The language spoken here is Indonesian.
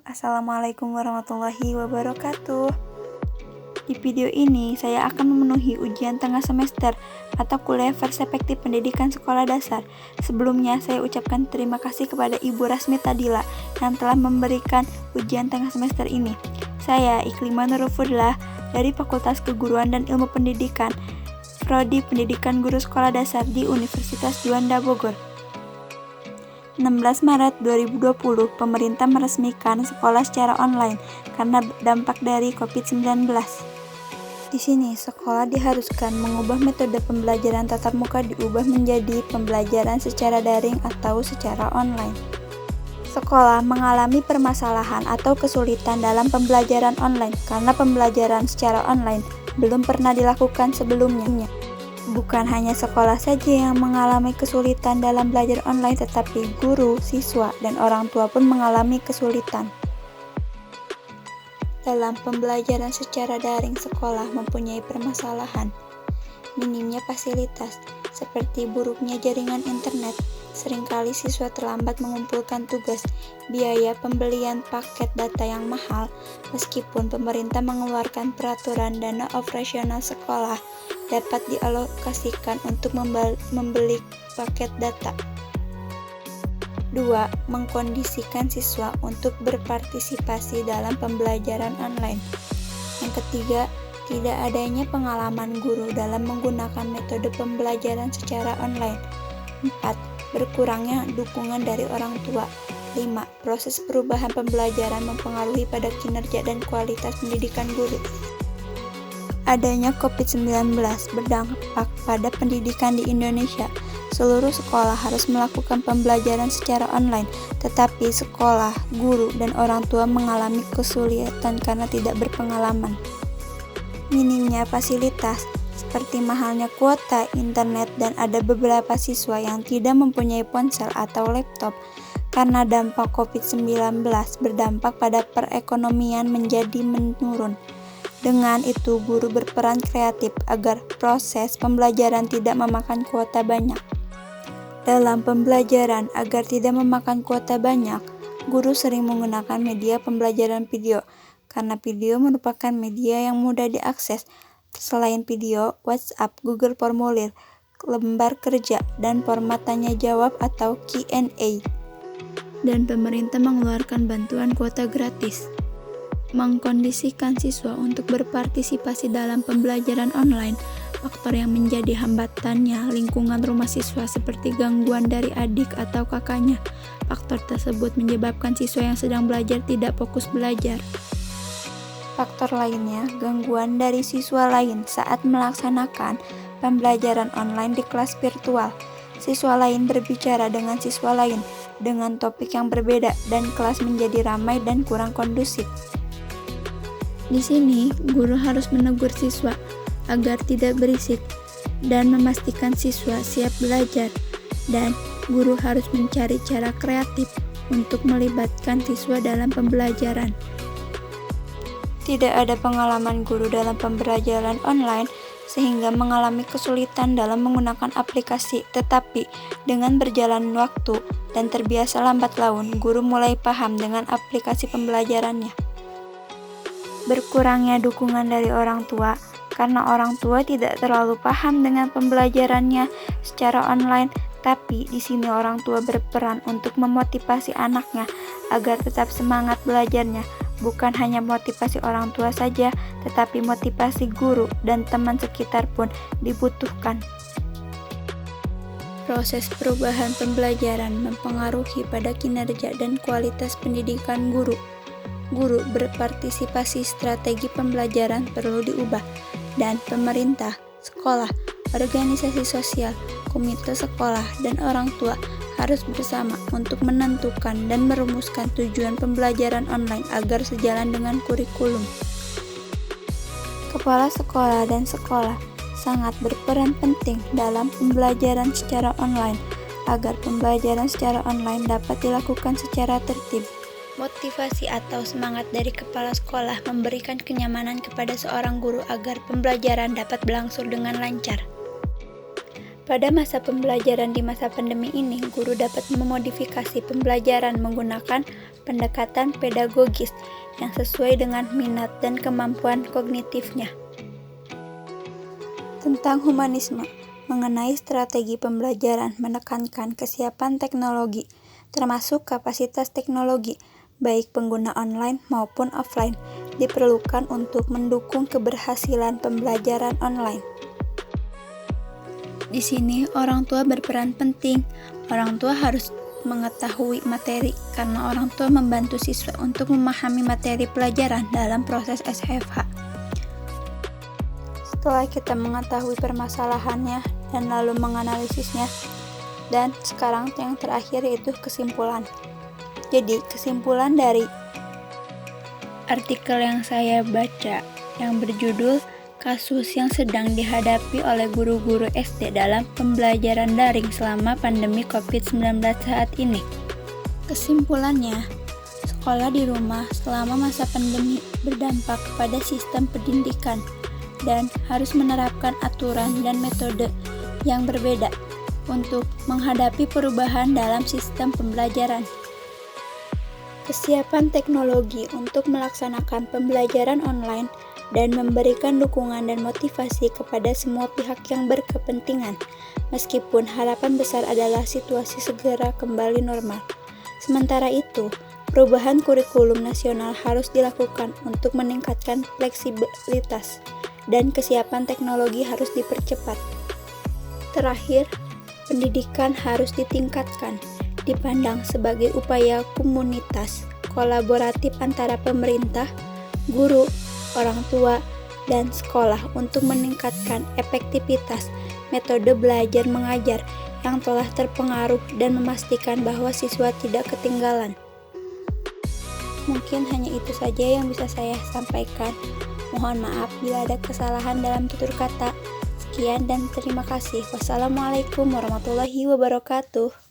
Assalamualaikum warahmatullahi wabarakatuh. Di video ini, saya akan memenuhi ujian tengah semester atau kuliah perspektif pendidikan sekolah dasar. Sebelumnya, saya ucapkan terima kasih kepada Ibu Rasmita Dila yang telah memberikan ujian tengah semester ini. Saya Iklimah Nurul Fudlah dari Fakultas Keguruan dan Ilmu Pendidikan, Prodi Pendidikan Guru Sekolah Dasar di Universitas Juanda Bogor. 16 Maret 2020, pemerintah meresmikan sekolah secara online karena dampak dari COVID-19. Di sini, sekolah diharuskan mengubah metode pembelajaran tatap muka diubah menjadi pembelajaran secara daring atau secara online. Sekolah mengalami permasalahan atau kesulitan dalam pembelajaran online karena pembelajaran secara online belum pernah dilakukan sebelumnya. Bukan hanya sekolah saja yang mengalami kesulitan dalam belajar online, tetapi guru, siswa, dan orang tua pun mengalami kesulitan. Dalam pembelajaran secara daring, sekolah mempunyai permasalahan. Minimnya fasilitas, seperti buruknya jaringan internet. Seringkali siswa terlambat mengumpulkan tugas, biaya pembelian paket data yang mahal, meskipun pemerintah mengeluarkan peraturan dana operasional sekolah dapat dialokasikan untuk membeli paket data. 2. Mengkondisikan siswa untuk berpartisipasi dalam pembelajaran online. Yang ketiga, tidak adanya pengalaman guru dalam menggunakan metode pembelajaran secara online. 4. Berkurangnya dukungan dari orang tua. 5. Proses perubahan pembelajaran mempengaruhi pada kinerja dan kualitas pendidikan guru. Adanya COVID-19 berdampak pada pendidikan di Indonesia. Seluruh sekolah harus melakukan pembelajaran secara online, tetapi sekolah, guru, dan orang tua mengalami kesulitan karena tidak berpengalaman. Minimnya fasilitas, seperti mahalnya kuota internet dan ada beberapa siswa yang tidak mempunyai ponsel atau laptop. Karena dampak COVID-19 berdampak pada perekonomian menjadi menurun. Dengan itu, guru berperan kreatif agar proses pembelajaran tidak memakan kuota banyak. Dalam pembelajaran, agar tidak memakan kuota banyak, guru sering menggunakan media pembelajaran video, karena video merupakan media yang mudah diakses. Selain video, WhatsApp, Google Formulir, lembar kerja, dan format tanya jawab atau Q&A. Dan pemerintah mengeluarkan bantuan kuota gratis. Mengkondisikan siswa untuk berpartisipasi dalam pembelajaran online. Faktor yang menjadi hambatannya lingkungan rumah siswa seperti gangguan dari adik atau kakaknya. Faktor tersebut menyebabkan siswa yang sedang belajar tidak fokus belajar. Faktor lainnya, gangguan dari siswa lain saat melaksanakan pembelajaran online di kelas virtual. Siswa lain berbicara dengan siswa lain dengan topik yang berbeda dan kelas menjadi ramai dan kurang kondusif. Di sini, guru harus menegur siswa agar tidak berisik dan memastikan siswa siap belajar. Dan guru harus mencari cara kreatif untuk melibatkan siswa dalam pembelajaran. Tidak ada pengalaman guru dalam pembelajaran online sehingga mengalami kesulitan dalam menggunakan aplikasi. Tetapi dengan berjalan waktu dan terbiasa lambat laun, guru mulai paham dengan aplikasi pembelajarannya. Berkurangnya dukungan dari orang tua karena orang tua tidak terlalu paham dengan pembelajarannya secara online, tapi di sini orang tua berperan untuk memotivasi anaknya agar tetap semangat belajarnya. Bukan hanya motivasi orang tua saja, tetapi motivasi guru dan teman sekitar pun dibutuhkan. Proses perubahan pembelajaran mempengaruhi pada kinerja dan kualitas pendidikan guru. Guru berpartisipasi, strategi pembelajaran perlu diubah, dan pemerintah, sekolah, organisasi sosial, komite sekolah, dan orang tua harus bersama untuk menentukan dan merumuskan tujuan pembelajaran online agar sejalan dengan kurikulum. Kepala sekolah dan sekolah sangat berperan penting dalam pembelajaran secara online agar pembelajaran secara online dapat dilakukan secara tertib. Motivasi atau semangat dari kepala sekolah memberikan kenyamanan kepada seorang guru agar pembelajaran dapat berlangsung dengan lancar. Pada masa pembelajaran di masa pandemi ini, guru dapat memodifikasi pembelajaran menggunakan pendekatan pedagogis yang sesuai dengan minat dan kemampuan kognitifnya. Tentang humanisme, mengenai strategi pembelajaran menekankan kesiapan teknologi, termasuk kapasitas teknologi, baik pengguna online maupun offline, diperlukan untuk mendukung keberhasilan pembelajaran online. Di sini, orang tua berperan penting. Orang tua harus mengetahui materi karena orang tua membantu siswa untuk memahami materi pelajaran dalam proses SFH. Setelah kita mengetahui permasalahannya dan lalu menganalisisnya, dan sekarang yang terakhir yaitu kesimpulan. Jadi, kesimpulan dari artikel yang saya baca yang berjudul Kasus yang sedang dihadapi oleh guru-guru SD dalam pembelajaran daring selama pandemi COVID-19 saat ini. Kesimpulannya, sekolah di rumah selama masa pandemi berdampak pada sistem pendidikan dan harus menerapkan aturan dan metode yang berbeda untuk menghadapi perubahan dalam sistem pembelajaran. Kesiapan teknologi untuk melaksanakan pembelajaran online dan memberikan dukungan dan motivasi kepada semua pihak yang berkepentingan, meskipun harapan besar adalah situasi segera kembali normal. Sementara itu, perubahan kurikulum nasional harus dilakukan untuk meningkatkan fleksibilitas, dan kesiapan teknologi harus dipercepat. Terakhir, pendidikan harus ditingkatkan, dipandang sebagai upaya komunitas kolaboratif antara pemerintah, guru, orang tua, dan sekolah untuk meningkatkan efektivitas metode belajar mengajar yang telah terpengaruh dan memastikan bahwa siswa tidak ketinggalan. Mungkin hanya itu saja yang bisa saya sampaikan. Mohon maaf bila ada kesalahan dalam tutur kata. Sekian dan terima kasih. Wassalamualaikum warahmatullahi wabarakatuh.